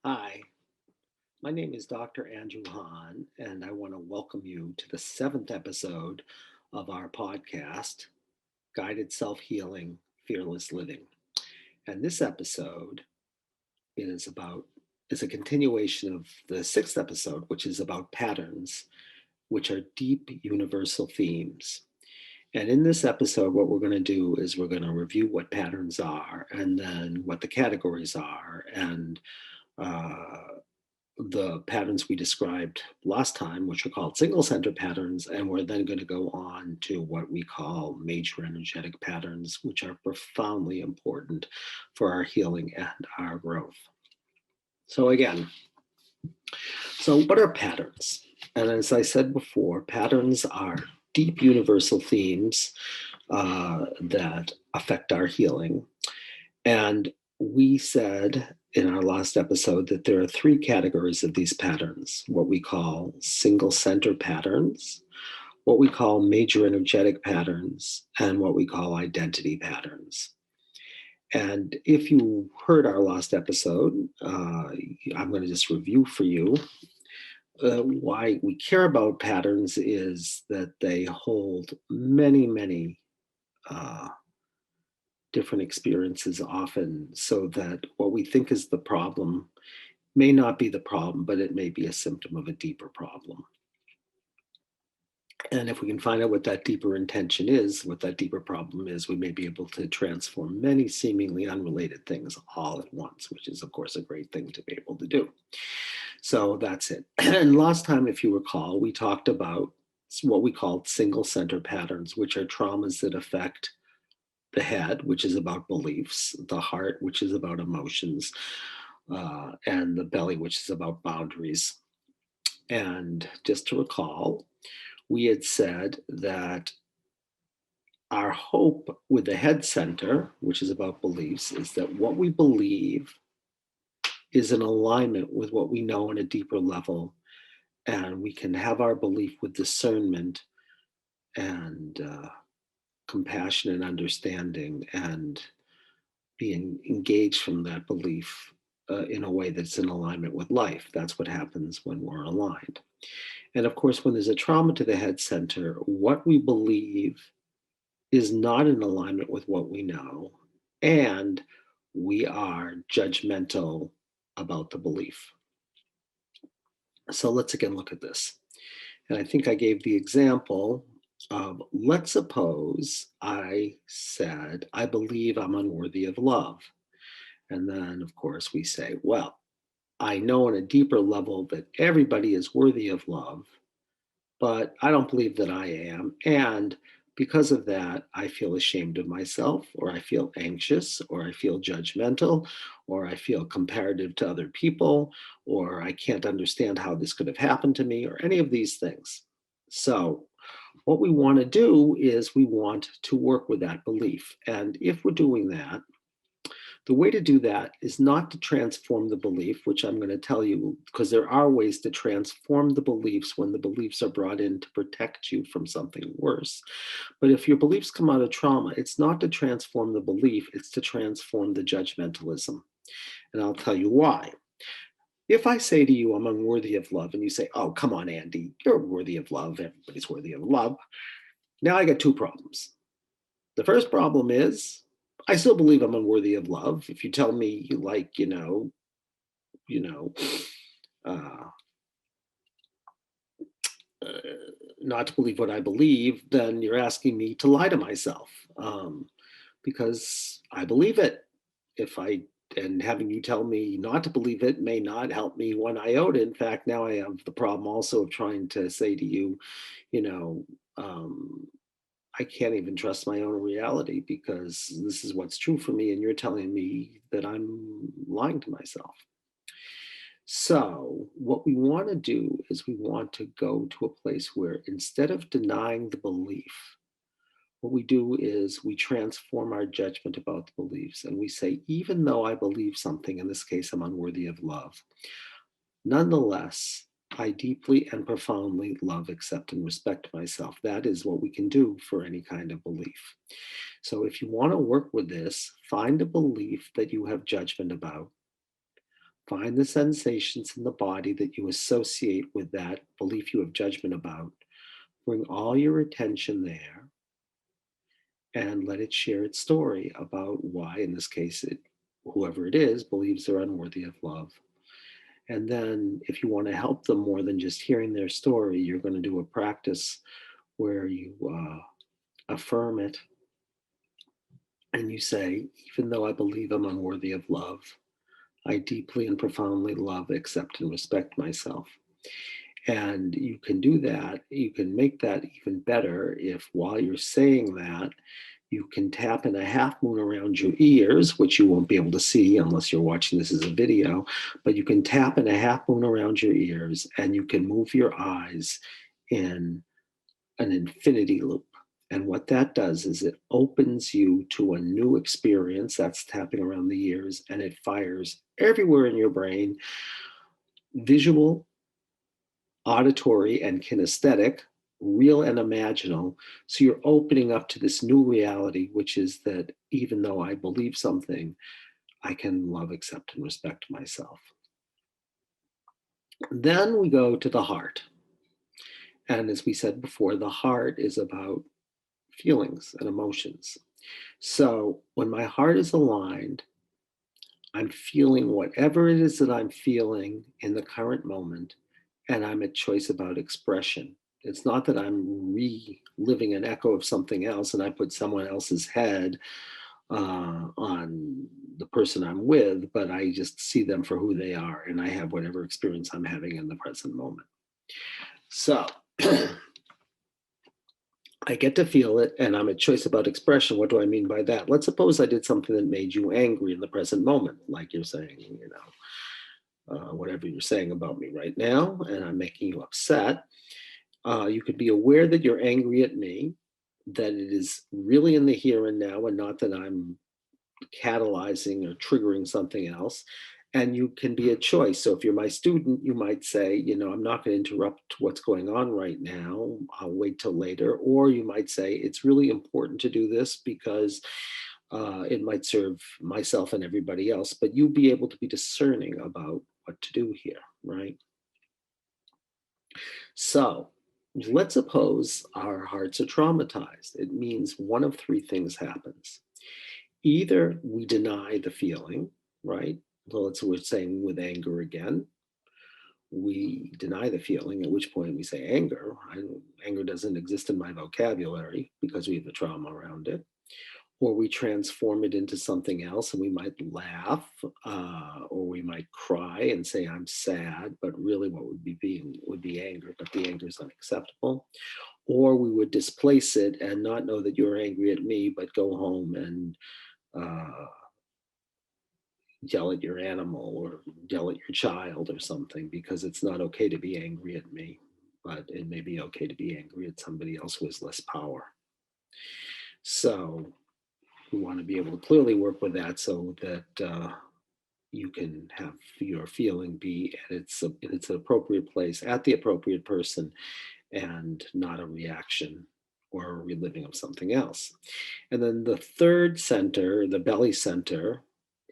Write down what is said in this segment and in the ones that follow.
Hi, my name is Dr. Andrew Hahn, and I want to welcome you to the seventh episode of our podcast, Guided Self Healing, Fearless Living. And this episode is about is a continuation of the sixth episode, which is about patterns, which are deep universal themes. And in this episode, what we're going to do is we're going to review what patterns are and then what the categories are and uh, the patterns we described last time, which are called single center patterns, and we're then going to go on to what we call major energetic patterns, which are profoundly important for our healing and our growth. So, again, what are patterns? And as I said before, patterns are deep universal themes that affect our healing. And we said in our last episode that there are three categories of these patterns: what we call single center patterns, what we call major energetic patterns, and what we call identity patterns. And if you heard our last episode, I'm going to just review for you. Why we care about patterns is that they hold many, many uh, different experiences often, so that what we think is the problem may not be the problem, but it may be a symptom of a deeper problem. And if we can find out what that deeper intention is, what that deeper problem is, we may be able to transform many seemingly unrelated things all at once, which is, of course, a great thing to be able to do. So that's it. And last time, if you recall, we talked about what we called single center patterns, which are traumas that affect the head, which is about beliefs, the heart, which is about emotions, and the belly, which is about boundaries. And just to recall, we had said that our hope with the head center, which is about beliefs, is that what we believe is in alignment with what we know on a deeper level. And we can have our belief with discernment and compassion and understanding and being engaged from that belief in a way that's in alignment with life. That's what happens when we're aligned. And of course, when there's a trauma to the head center, what we believe is not in alignment with what we know, and we are judgmental about the belief. So let's again look at this. And I think I gave the example of, let's suppose I said, I believe I'm unworthy of love. And then, of course, we say, well, I know on a deeper level that everybody is worthy of love, but I don't believe that I am. And because of that, I feel ashamed of myself, or I feel anxious, or I feel judgmental, or I feel comparative to other people, or I can't understand how this could have happened to me, or any of these things. So, what we want to do is we want to work with that belief. And if we're doing that, the way to do that is not to transform the belief, which I'm going to tell you, because there are ways to transform the beliefs when the beliefs are brought in to protect you from something worse. But if your beliefs come out of trauma, it's not to transform the belief, it's to transform the judgmentalism. And I'll tell you why. If I say to you, I'm unworthy of love, and you say, oh, come on, Andy, you're worthy of love. Everybody's worthy of love. Now I got two problems. The first problem is I still believe I'm unworthy of love. If you tell me, like, you know, uh, uh, not to believe what I believe, then you're asking me to lie to myself, because I believe it. If I and having you tell me not to believe it may not help me one iota. In fact, now I have the problem also of trying to say to you, you know, um, I can't even trust my own reality because this is what's true for me, and you're telling me that I'm lying to myself. So, what we want to do is we want to go to a place where instead of denying the belief, what we do is we transform our judgment about the beliefs and we say, even though I believe something, in this case, I'm unworthy of love, nonetheless, I deeply and profoundly love, accept, and respect myself. That is what we can do for any kind of belief. So, if you want to work with this, find a belief that you have judgment about, Find the sensations in the body that you associate with that belief you have judgment about. Bring all your attention there and let it share its story about why, in this case, whoever it is, believes they're unworthy of love. And then, if you want to help them more than just hearing their story, you're going to do a practice where you affirm it and you say, even though I believe I'm unworthy of love, I deeply and profoundly love, accept, and respect myself. And you can do that. You can make that even better if while you're saying that, you can tap in a half moon around your ears, which you won't be able to see unless you're watching this as a video, but you can tap in a half moon around your ears and you can move your eyes in an infinity loop. And what that does is it opens you to a new experience that's tapping around the ears, and it fires everywhere in your brain, visual, auditory, and kinesthetic, real and imaginal. So you're opening up to this new reality, which is that even though I believe something, I can love, accept, and respect myself. Then we go to the heart. And as we said before, the heart is about feelings and emotions. So when my heart is aligned, I'm feeling whatever it is that I'm feeling in the current moment, and I'm at choice about expression. It's not that I'm reliving an echo of something else and I put someone else's head on the person I'm with, but I just see them for who they are and I have whatever experience I'm having in the present moment. So I get to feel it and I'm at choice about expression. What do I mean by that? Let's suppose I did something that made you angry in the present moment, like you're saying, whatever you're saying about me right now, and I'm making you upset. You could be aware that you're angry at me, that it is really in the here and now and not that I'm catalyzing or triggering something else. And you can be a choice. So if you're my student, you might say, I'm not going to interrupt what's going on right now. I'll wait till later. Or you might say, it's really important to do this because it might serve myself and everybody else. But you'll be able to be discerning about what to do here, right? So let's suppose our hearts are traumatized. It means one of three things happens. Either we deny the feeling, right? So we're saying with anger again, we deny the feeling, at which point we say anger. Anger doesn't exist in my vocabulary because we have the trauma around it. Or we transform it into something else and we might laugh or we might cry and say I'm sad, but really what would be anger, but the anger is unacceptable. Or we would displace it and not know that you're angry at me, but go home and uh, yell at your animal or yell at your child or something, because it's not okay to be angry at me, but it may be okay to be angry at somebody else who has less power. So we want to be able to clearly work with that so that you can have your feeling be in its appropriate place at the appropriate person and not a reaction or a reliving of something else. And then the third center, the belly center,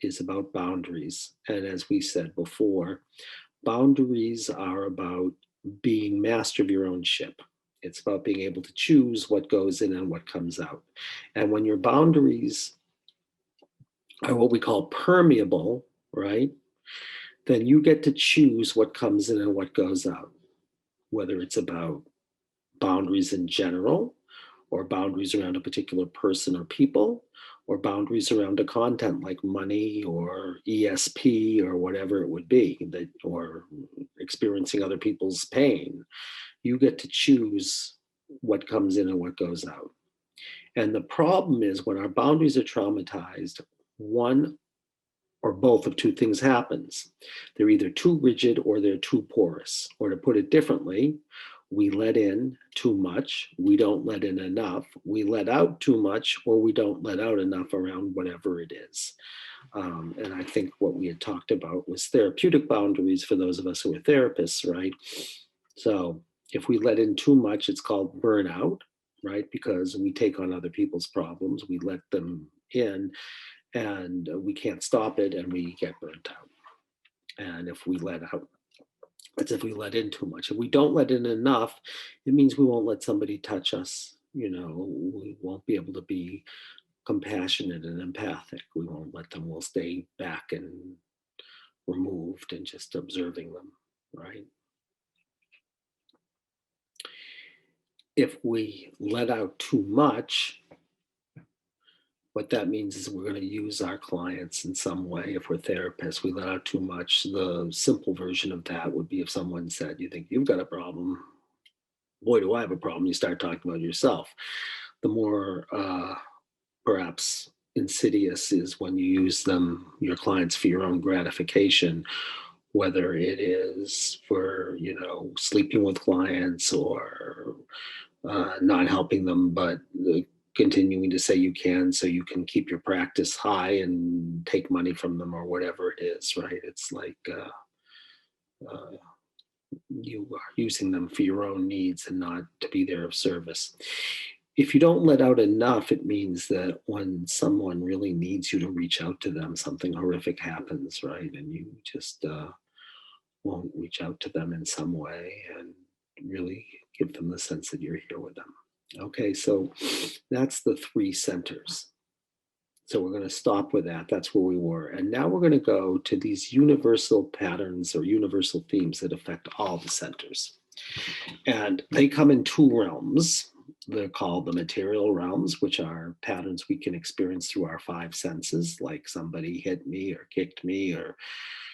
is about boundaries. And as we said before, boundaries are about being master of your own ship. It's about being able to choose what goes in and what comes out. And when your boundaries are what we call permeable, right, then you get to choose what comes in and what goes out, whether it's about boundaries in general, or boundaries around a particular person or people, or boundaries around a content like money or ESP or whatever it would be, or experiencing other people's pain. You get to choose what comes in and what goes out. And the problem is when our boundaries are traumatized, one or both of two things happens. They're either too rigid or they're too porous. Or to put it differently, we let in too much, we don't let in enough, we let out too much, or we don't let out enough around whatever it is. And I think what we had talked about was therapeutic boundaries for those of us who are therapists, right? So if we let in too much, it's called burnout, right? Because we take on other people's problems, we let them in, and we can't stop it and we get burnt out. And if we let out, it's if we let in too much. If we don't let in enough, it means we won't let somebody touch us. We won't be able to be compassionate and empathic. We won't let them. We'll stay back and removed and just observing them, right? If we let out too much, what that means is we're going to use our clients in some way. If we're therapists, we let out too much. The simple version of that would be if someone said, "You think you've got a problem? Boy, do I have a problem." You start talking about yourself. The more perhaps insidious is when you use your clients, for your own gratification, whether it is for, sleeping with clients or not helping them, but continuing to say you can so you can keep your practice high and take money from them or whatever it is, right? It's like uh, you are using them for your own needs and not to be there of service. If you don't let out enough, it means that when someone really needs you to reach out to them, something horrific happens, right? And you just won't reach out to them in some way and really give them the sense that you're here with them. Okay, so that's the three centers. So we're going to stop with that. That's where we were. And now we're going to go to these universal patterns or universal themes that affect all the centers. And they come in two realms. They're called the material realms, which are patterns we can experience through our five senses, like somebody hit me or kicked me or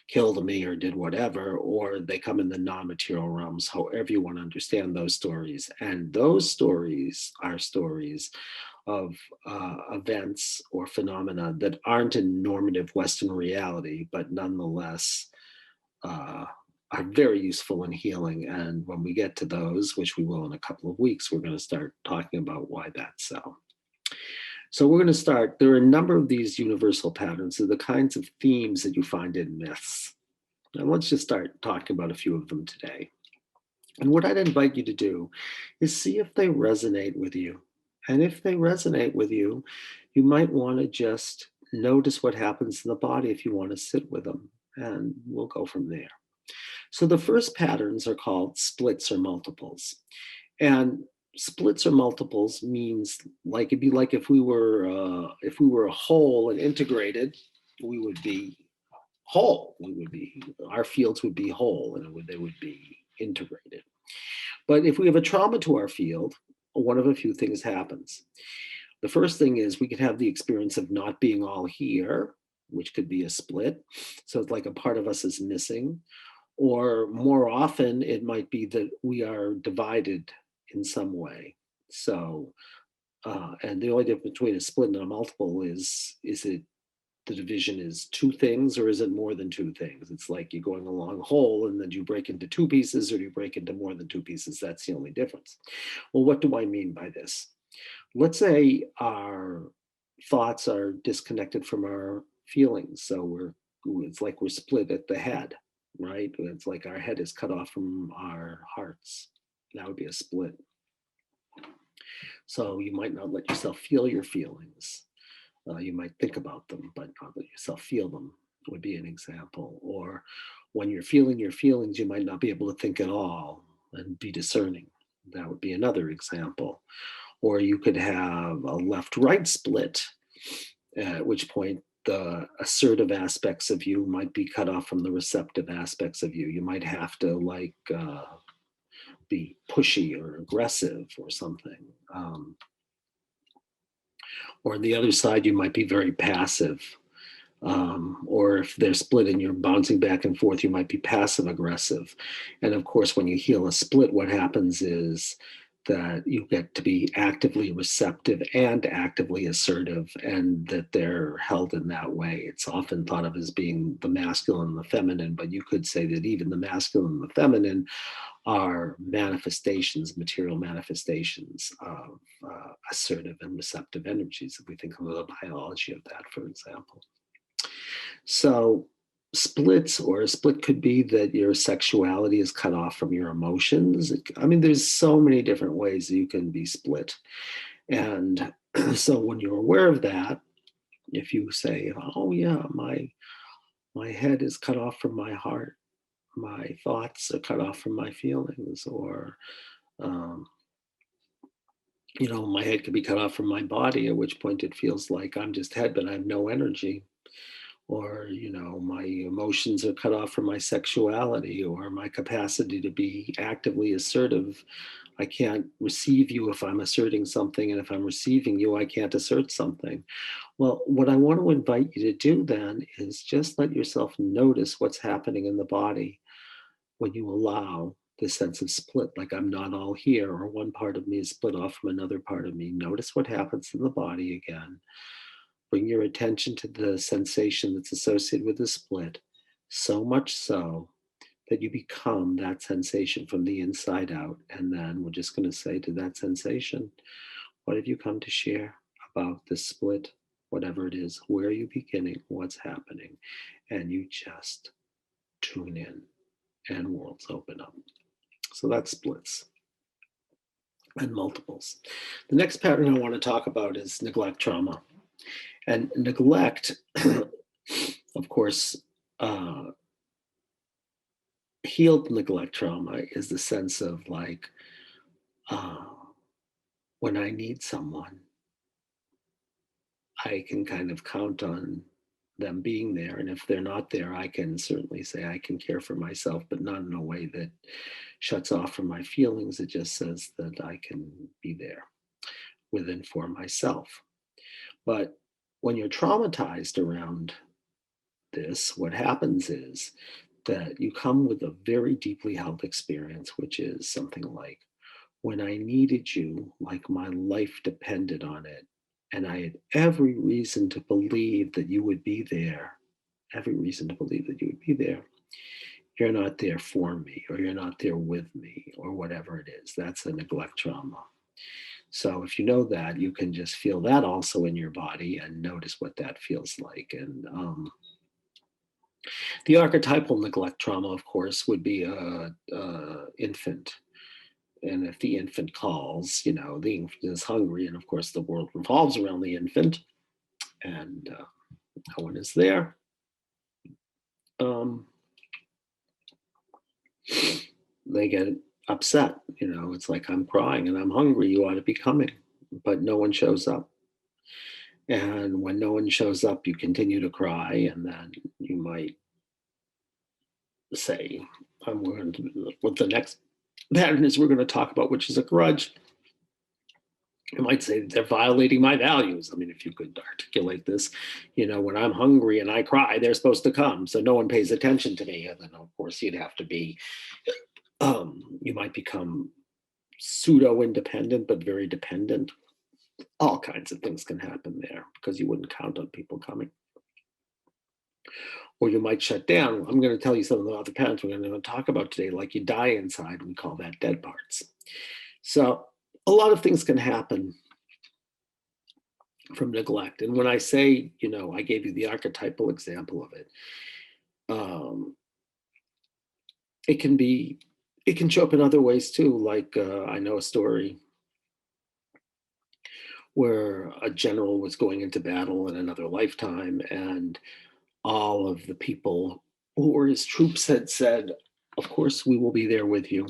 killed me or did whatever, or they come in the non-material realms, however you want to understand those stories. And those stories are stories of events or phenomena that aren't in normative Western reality, but nonetheless are very useful in healing. And when we get to those, which we will in a couple of weeks, we're going to start talking about why that's so. So we're going to start. There are a number of these universal patterns. They're the kinds of themes that you find in myths. And let's just start talking about a few of them today. And what I'd invite you to do is see if they resonate with you. And if they resonate with you, you might want to just notice what happens in the body if you want to sit with them. And we'll go from there. So the first patterns are called splits or multiples. And splits or multiples means like it'd be like if we were a whole and integrated, we would be whole. Our fields would be whole and they would be integrated. But if we have a trauma to our field, one of a few things happens. The first thing is we could have the experience of not being all here, which could be a split. So it's like a part of us is missing. Or more often, it might be that we are divided in some way. So, and the only difference between a split and a multiple is it the division is two things or is it more than two things? It's like you're going along whole and then you break into two pieces or you break into more than two pieces. That's the only difference. Well, what do I mean by this? Let's say our thoughts are disconnected from our feelings. So it's like we're split at the head, right? It's like our head is cut off from our hearts. That would be a split. So you might not let yourself feel your feelings. You might think about them, but not let yourself feel them would be an example. Or when you're feeling your feelings, you might not be able to think at all and be discerning. That would be another example. Or you could have a left-right split, at which point the assertive aspects of you might be cut off from the receptive aspects of you. You might have to be pushy or aggressive or something. Or on the other side, you might be very passive. Or if they're split and you're bouncing back and forth, you might be passive aggressive. And of course, when you heal a split, what happens is that you get to be actively receptive and actively assertive, and that they're held in that way. It's often thought of as being the masculine and the feminine, but you could say that even the masculine and the feminine are manifestations, material manifestations of assertive and receptive energies, if we think of the biology of that, for example. So splits, or a split could be that your sexuality is cut off from your emotions. I mean, there's so many different ways that you can be split. And so when you're aware of that, if you say, oh yeah, My head is cut off from my heart. My thoughts are cut off from my feelings, or um, my head could be cut off from my body, at which point it feels like I'm just head, but I have no energy. Or, my emotions are cut off from my sexuality or my capacity to be actively assertive. I can't receive you if I'm asserting something, and if I'm receiving you, I can't assert something. Well, what I want to invite you to do then is just let yourself notice what's happening in the body when you allow this sense of split, like I'm not all here, or one part of me is split off from another part of me. Notice what happens in the body again. Bring your attention to the sensation that's associated with the split, so much so that you become that sensation from the inside out. And then we're just going to say to that sensation, what have you come to share about the split, whatever it is? Where are you beginning? What's happening? And you just tune in and worlds open up. So that's splits and multiples. The next pattern I want to talk about is neglect trauma. And neglect, of course, healed neglect trauma is the sense of like, uh, when I need someone, I can kind of count on them being there. And if they're not there, I can certainly say I can care for myself, but not in a way that shuts off from my feelings. It just says that I can be there with and for myself. But when you're traumatized around this, what happens is that you come with a very deeply held experience, which is something like, when I needed you, like my life depended on it, and I had every reason to believe that you would be there, every reason to believe that you would be there, you're not there for me, or you're not there with me, or whatever it is. That's a neglect trauma. So if you know that, you can just feel that also in your body and notice what that feels like. And the archetypal neglect trauma, of course, would be a infant. And if the infant calls, the infant is hungry, and of course the world revolves around the infant, and no one is there. Um, they get upset. It's like, I'm crying and I'm hungry. You ought to be coming, but no one shows up. And when no one shows up, you continue to cry, and then you might say, I'm going to, what the next pattern is we're going to talk about, which is a grudge. You might say they're violating my values. I mean, if you could articulate this, when I'm hungry and I cry, they're supposed to come. So no one pays attention to me. And then, of course, you'd have to be, you might become pseudo independent, but very dependent. All kinds of things can happen there because you wouldn't count on people coming. Or you might shut down. I'm going to tell you some of the other patterns we're going to talk about today. Like, you die inside, we call that dead parts. So a lot of things can happen from neglect. And when I say, I gave you the archetypal example of it, it can show up in other ways too. Like, I know a story where a general was going into battle in another lifetime, and all of the people who were his troops had said, of course, we will be there with you.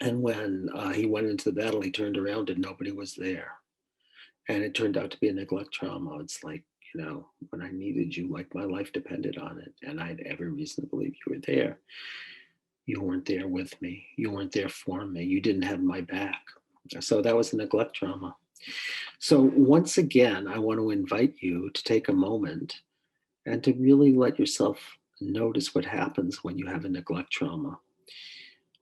And when he went into the battle, he turned around and nobody was there. And it turned out to be a neglect trauma. It's like, when I needed you, like my life depended on it, and I had every reason to believe you were there. You weren't there with me. You weren't there for me. You didn't have my back. So that was a neglect trauma. So once again, I want to invite you to take a moment and to really let yourself notice what happens when you have a neglect trauma.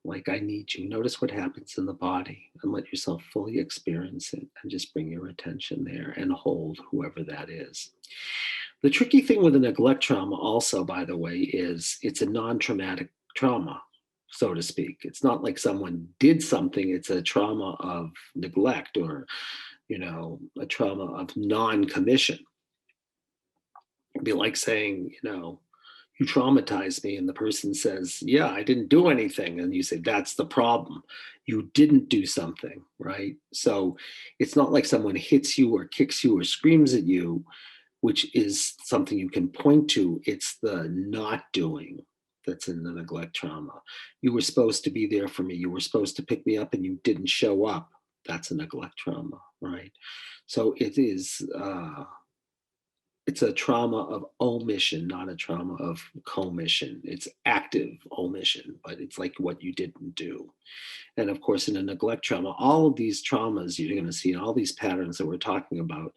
Like, I need you. Notice what happens in the body and let yourself fully experience it, and just bring your attention there and hold whoever that is. The tricky thing with a neglect trauma also, by the way, is it's a non-traumatic trauma, so to speak. It's not like someone did something. It's a trauma of neglect, or, a trauma of non-commission. It'd be like saying, you traumatize me, and the person says, yeah, I didn't do anything, and you say, that's the problem, you didn't do something, right? So it's not like someone hits you or kicks you or screams at you. which is something you can point to. It's the not doing that's in the neglect trauma. You were supposed to be there for me. You were supposed to pick me up and you didn't show up. That's a neglect trauma, right? So it's a trauma of omission, not a trauma of commission. It's active omission, but it's like what you didn't do. And of course, in a neglect trauma, all of these traumas you're going to see, and all these patterns that we're talking about,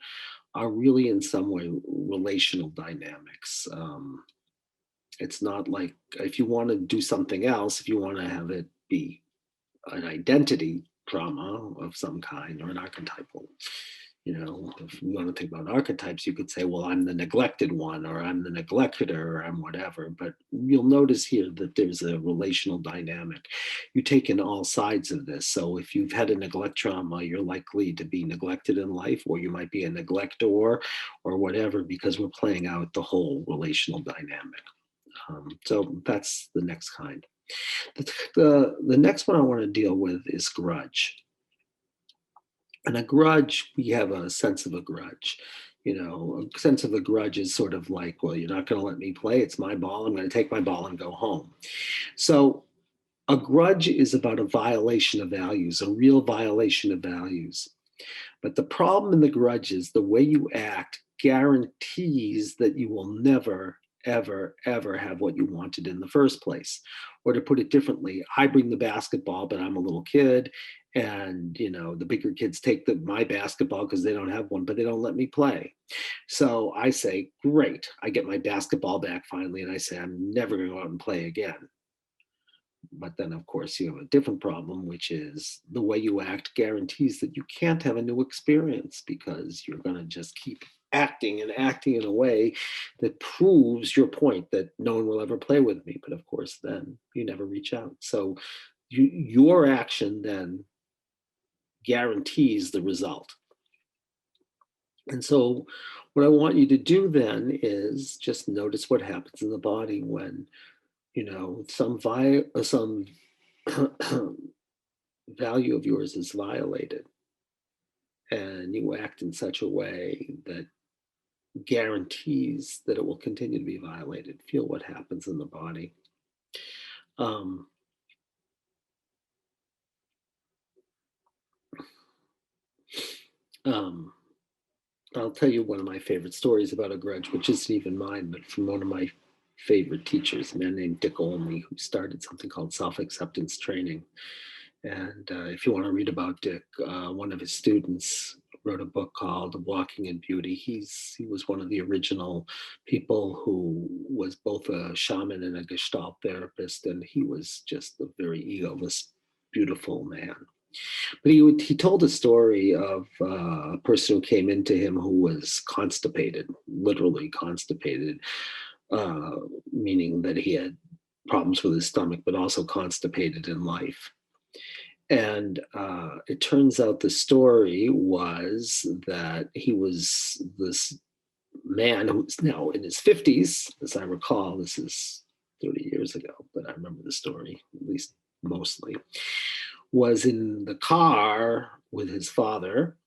are really in some way relational dynamics. It's not like if you want to do something else, if you want to have it be an identity trauma of some kind or an archetypal. If you want to think about archetypes, you could say, well, I'm the neglected one, or I'm the neglector, or I'm whatever. But you'll notice here that there's a relational dynamic. You take in all sides of this. So if you've had a neglect trauma, you're likely to be neglected in life, or you might be a neglector or whatever, because we're playing out the whole relational dynamic. So that's the next kind. The next one I want to deal with is grudge. And a grudge, we have a sense of a grudge. A sense of a grudge is sort of like, well, you're not going to let me play. It's my ball. I'm going to take my ball and go home. So a grudge is about a violation of values, a real violation of values. But the problem in the grudge is the way you act guarantees that you will never, ever, ever have what you wanted in the first place. Or to put it differently, I bring the basketball, but I'm a little kid. And, the bigger kids take my basketball because they don't have one, but they don't let me play. So I say, great, I get my basketball back finally. And I say, I'm never going to go out and play again. But then, of course, you have a different problem, which is the way you act guarantees that you can't have a new experience because you're going to just keep acting and acting in a way that proves your point that no one will ever play with me. But of course, then you never reach out. So your action then guarantees the result. And so what I want you to do then is just notice what happens in the body when some value of yours is violated, and you act in such a way that guarantees that it will continue to be violated. Feel what happens in the body. Um, um, I'll tell you one of my favorite stories about a grudge, which isn't even mine, but from one of my favorite teachers, a man named Dick Olney, who started something called self-acceptance training. And if you want to read about Dick, one of his students wrote a book called Walking in Beauty. He was one of the original people who was both a shaman and a Gestalt therapist, and he was just a very egoless, beautiful man. But he told a story of a person who came into him who was constipated, literally constipated, meaning that he had problems with his stomach, but also constipated in life. And it turns out the story was that he was this man who's now in his 50s, as I recall. This is 30 years ago, but I remember the story, at least mostly, was in the car with his father,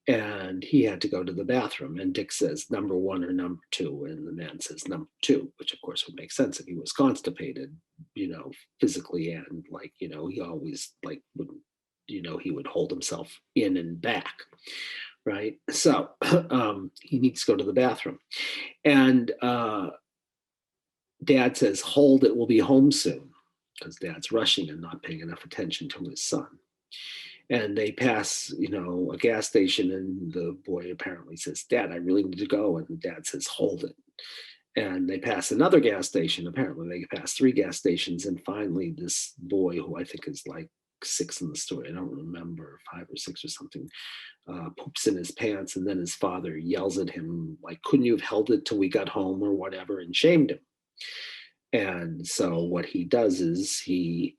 and he had to go to the bathroom. And Dick says, number one or number two? And the man says, number two, which of course would make sense if he was constipated, physically, and he always would, he would hold himself in and back. Right. So he needs to go to the bathroom. And dad says, hold it, we'll be home soon, because dad's rushing and not paying enough attention to his son. And they pass, a gas station, and the boy apparently says, Dad, I really need to go. And the dad says, hold it. And they pass another gas station. Apparently they pass 3 gas stations. And finally, this boy, who I think is like 6 in the story, I don't remember, 5 or 6 or something, poops in his pants. And then his father yells at him, like, couldn't you have held it till we got home or whatever, and shamed him. And so what he does is he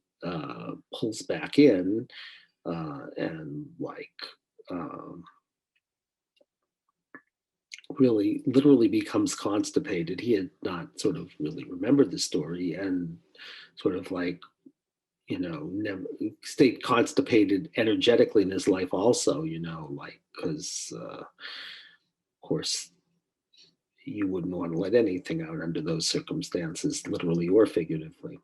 pulls back in, and really literally becomes constipated. He had not sort of really remembered the story, and sort of never stayed constipated energetically in his life also, because of course you wouldn't want to let anything out under those circumstances, literally or figuratively.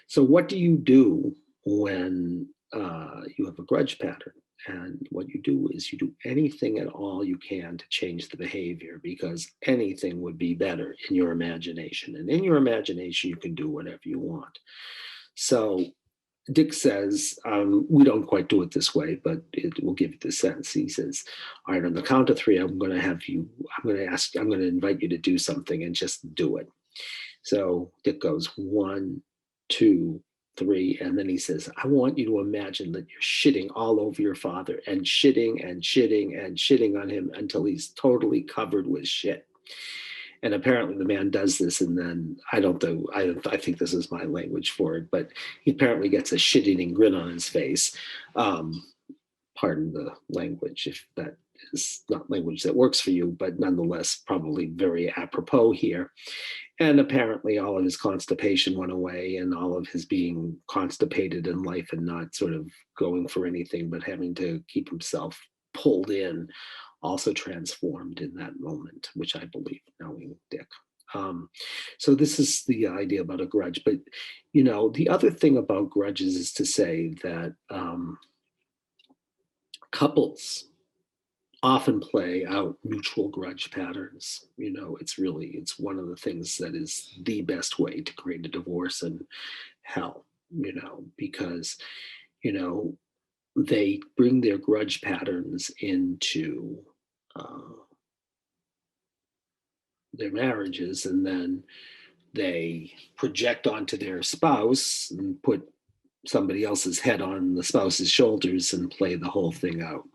So, what do you do when you have a grudge pattern? And what you do is you do anything at all you can to change the behavior because anything would be better in your imagination. And in your imagination, you can do whatever you want. So, Dick says, we don't quite do it this way, but it will give you the sense. He says, all right, on the count of three, I'm going to invite you to do something and just do it. So Dick goes, one, two, three. And then he says, I want you to imagine that you're shitting all over your father and shitting and shitting and shitting on him until he's totally covered with shit. And apparently the man does this, and then I think this is my language for it, but he apparently gets a shit-eating grin on his face. Um, Pardon the language if that is not language that works for you, but nonetheless, probably very apropos here. And apparently all of his constipation went away, and all of his being constipated in life and not sort of going for anything, but having to keep himself pulled in also transformed in that moment, which I believe, knowing Dick. Um, so this is the idea about a grudge. But, the other thing about grudges is to say that couples often play out mutual grudge patterns. It's one of the things that is the best way to create a divorce and hell, because, you know, they bring their grudge patterns into uh, their marriages, and then they project onto their spouse and put somebody else's head on the spouse's shoulders and play the whole thing out.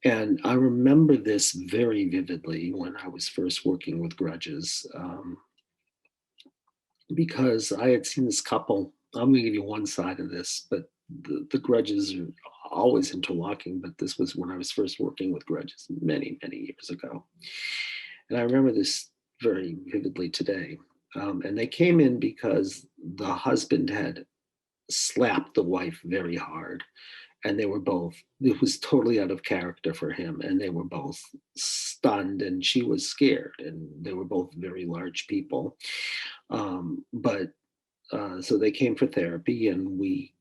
And I remember this very vividly when I was first working with Grudges, because I had seen this couple. I'm going to give you one side of this, but the Grudges are always interlocking. But this was when I was first working with Grudges many, many years ago. And I remember this very vividly today. And they came in because the husband had slapped the wife very hard, and they were both, it was totally out of character for him, and they were both stunned, and she was scared, and they were both very large people. But So they came for therapy, and we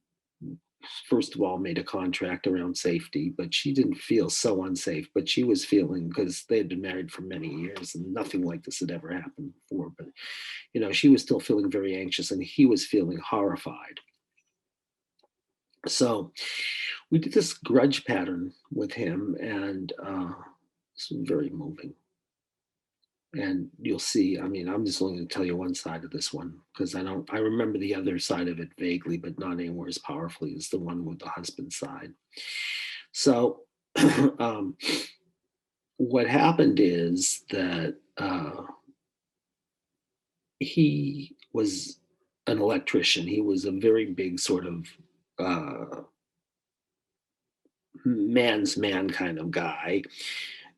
first of all made a contract around safety, but she didn't feel so unsafe, but she was feeling, because they had been married for many years and nothing like this had ever happened before, but she was still feeling very anxious, and he was feeling horrified. So we did this grudge pattern with him, and it's very moving. And you'll see, I mean, I'm just only going to tell you one side of this one because I remember the other side of it vaguely, but not anywhere as powerfully as the one with the husband side. So um, what happened is that he was an electrician. He was a very big sort of uh, man's man kind of guy.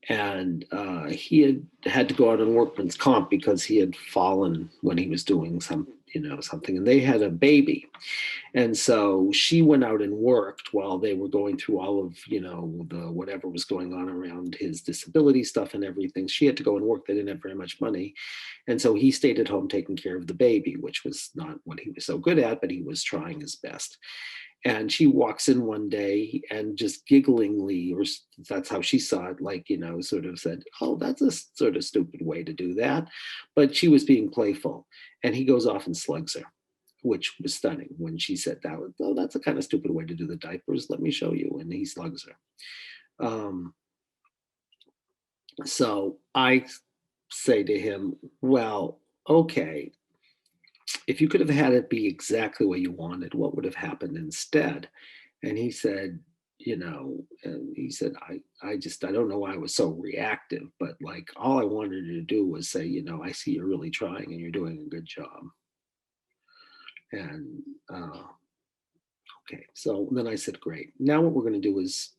And he had to go out on workman's comp because he had fallen when he was doing something, and they had a baby. And so she went out and worked while they were going through all of, the whatever was going on around his disability stuff and everything. She had to go and work. They didn't have very much money. And so he stayed at home taking care of the baby, which was not what he was so good at, but he was trying his best. And she walks in one day and just gigglingly, or that's how she saw it, like, sort of said, oh, that's a sort of stupid way to do that. But she was being playful. And he goes off and slugs her, which was stunning when she said that. Oh, that's a kind of stupid way to do the diapers. Let me show you. And he slugs her. So I say to him, well, okay, if you could have had it be exactly what you wanted, what would have happened instead? And he said, I don't know why I was so reactive, but like all I wanted to do was say, I see you're really trying and you're doing a good job. And okay, so then I said, great. Now what we're going to do is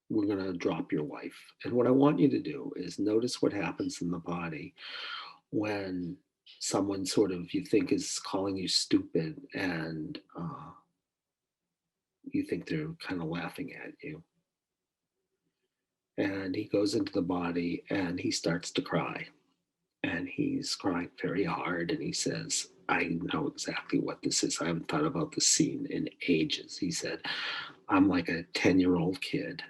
we're going to drop your wife. And what I want you to do is notice what happens in the body when someone sort of you think is calling you stupid, and you think they're kind of laughing at you. And he goes into the body and he starts to cry. And he's crying very hard. And he says, I know exactly what this is. I haven't thought about this scene in ages. He said, I'm like a 10-year-old kid,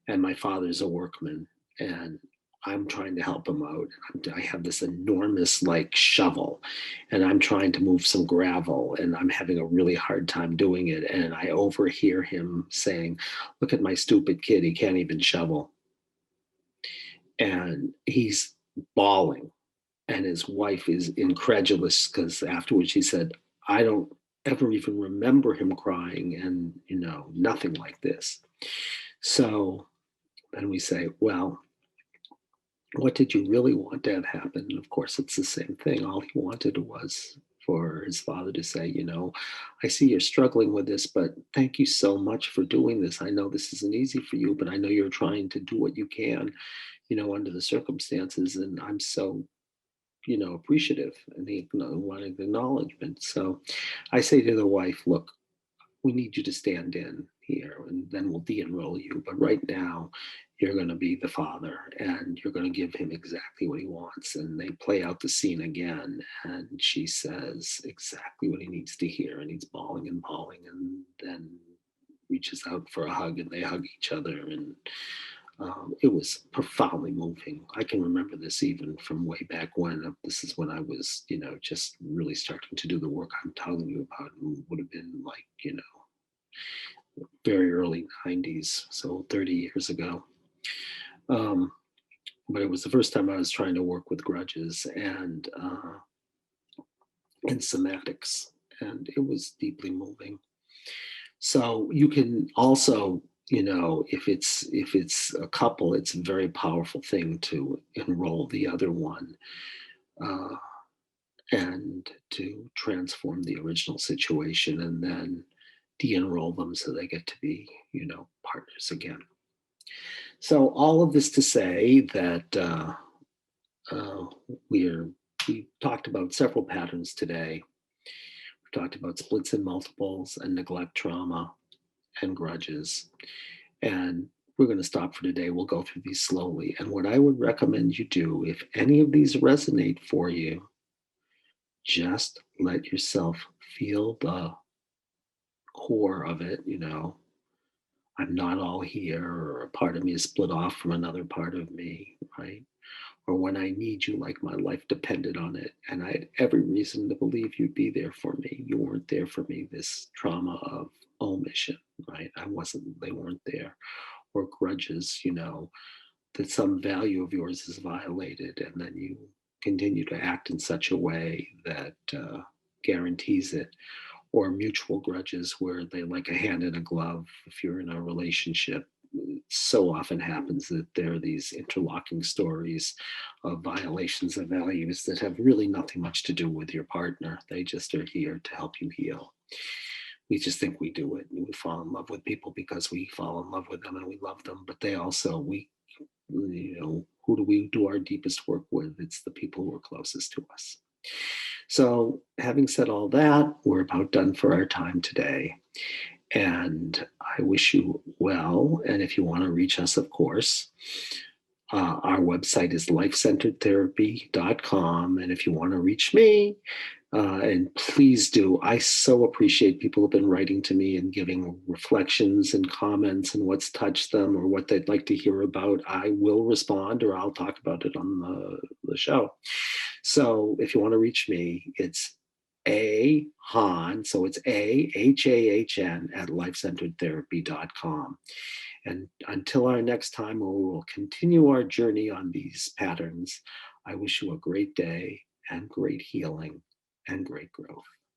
and my father's a workman, and I'm trying to help him out. I have this enormous like shovel, and I'm trying to move some gravel, and I'm having a really hard time doing it. And I overhear him saying, "Look at my stupid kid. He can't even shovel." And he's bawling, and his wife is incredulous because afterwards she said, "I don't ever even remember him crying, and nothing like this." So then we say, well, what did you really want to have happen? And of course, it's the same thing. All he wanted was for his father to say, I see you're struggling with this, but thank you so much for doing this. I know this isn't easy for you, but I know you're trying to do what you can, under the circumstances. And I'm so, appreciative. And he wanted acknowledgement. So I say to the wife, look, we need you to stand in here and then we'll de-enroll you. But right now, you're going to be the father and you're going to give him exactly what he wants. And they play out the scene again. And she says exactly what he needs to hear. And he's bawling and then reaches out for a hug and they hug each other. And it was profoundly moving. I can remember this even from way back when. This is when I was, just really starting to do the work I'm telling you about. It would have been like, very early 90s, so 30 years ago. Um, but it was the first time I was trying to work with grudges and somatics, and it was deeply moving. So you can also, if it's a couple, it's a very powerful thing to enroll the other one uh, and to transform the original situation and then de-enroll them so they get to be, partners again. So all of this to say that uh, we're we talked about several patterns today. We talked about splits and multiples and neglect trauma and grudges. And we're going to stop for today. We'll go through these slowly. And what I would recommend you do, if any of these resonate for you, just let yourself feel the core of it. I'm not all here, or a part of me is split off from another part of me, right? Or when I need you, like my life depended on it. And I had every reason to believe you'd be there for me. You weren't there for me. This trauma of omission, right? They weren't there. Or grudges, that some value of yours is violated. And then you continue to act in such a way that guarantees it. Or mutual grudges where they like a hand in a glove. If you're in a relationship, it so often happens that there are these interlocking stories of violations of values that have really nothing much to do with your partner. They just are here to help you heal. We just think we do it. We fall in love with people because we fall in love with them and we love them, but they also, who do we do our deepest work with? It's the people who are closest to us. So, having said all that, we're about done for our time today. And I wish you well. And if you want to reach us, of course, our website is lifecenteredtherapy.com. And if you want to reach me, and please do, I so appreciate people who've been writing to me and giving reflections and comments and what's touched them or what they'd like to hear about. I will respond or I'll talk about it on the show. So if you want to reach me, it's Ahn, so it's AHAHN at lifecenteredtherapy.com. And until our next time, where we will continue our journey on these patterns, I wish you a great day and great healing and great growth.